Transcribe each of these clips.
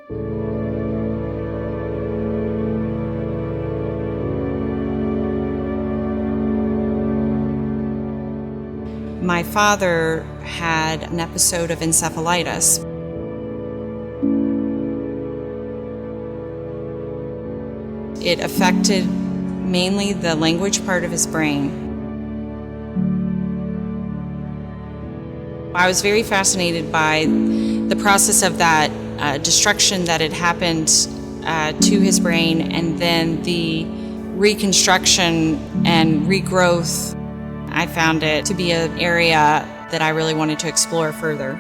My father had an episode of encephalitis. It affected mainly the language part of his brain. I was very fascinated by the process of that destruction that had happened to his brain, and then the reconstruction and regrowth. I found it to be an area that I really wanted to explore further.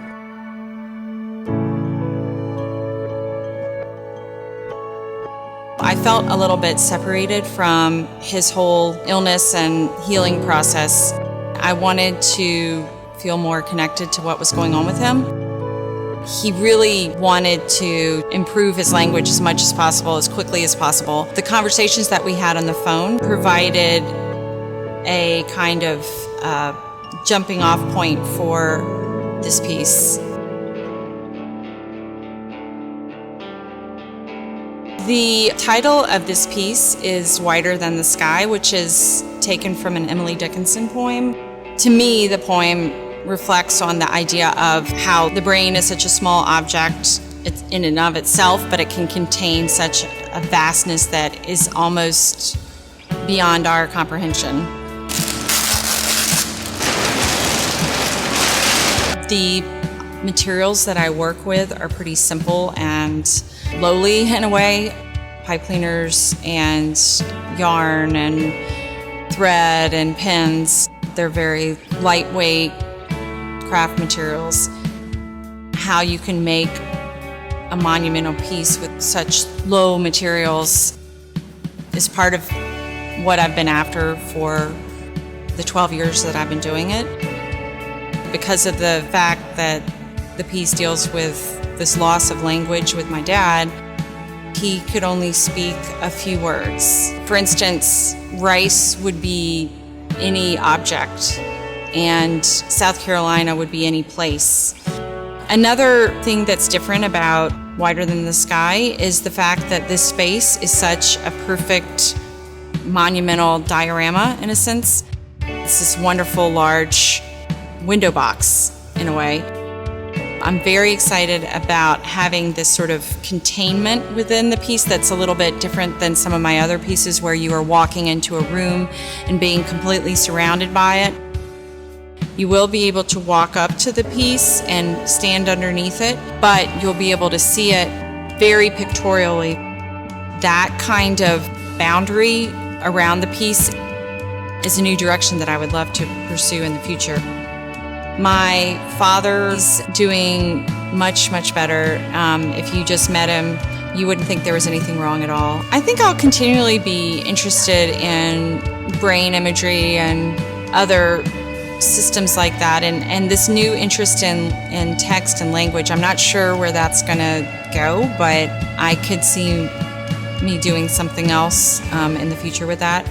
I felt a little bit separated from his whole illness and healing process. I wanted to feel more connected to what was going on with him. He really wanted to improve his language as much as possible, as quickly as possible. The conversations that we had on the phone provided a kind of jumping off point for this piece. The title of this piece is Wider Than the Sky, which is taken from an Emily Dickinson poem. To me, the poem reflects on the idea of how the brain is such a small object in and of itself, but it can contain such a vastness that is almost beyond our comprehension. The materials that I work with are pretty simple and lowly in a way. Pipe cleaners and yarn and thread and pins. They're very lightweight craft materials. How you can make a monumental piece with such low materials is part of what I've been after for the 12 years that I've been doing it. Because of the fact that the piece deals with this loss of language with my dad, he could only speak a few words. For instance, rice would be any object, and South Carolina would be any place. Another thing that's different about Wider Than the Sky is the fact that this space is such a perfect monumental diorama, in a sense. It's this wonderful large window box, in a way. I'm very excited about having this sort of containment within the piece that's a little bit different than some of my other pieces where you are walking into a room and being completely surrounded by it. You will be able to walk up to the piece and stand underneath it, but you'll be able to see it very pictorially. That kind of boundary around the piece is a new direction that I would love to pursue in the future. My father's doing much, much better. If you just met him, you wouldn't think there was anything wrong at all. I think I'll continually be interested in brain imagery and other systems like that, and this new interest in text and language. I'm not sure where that's going to go, but I could see me doing something else in the future with that.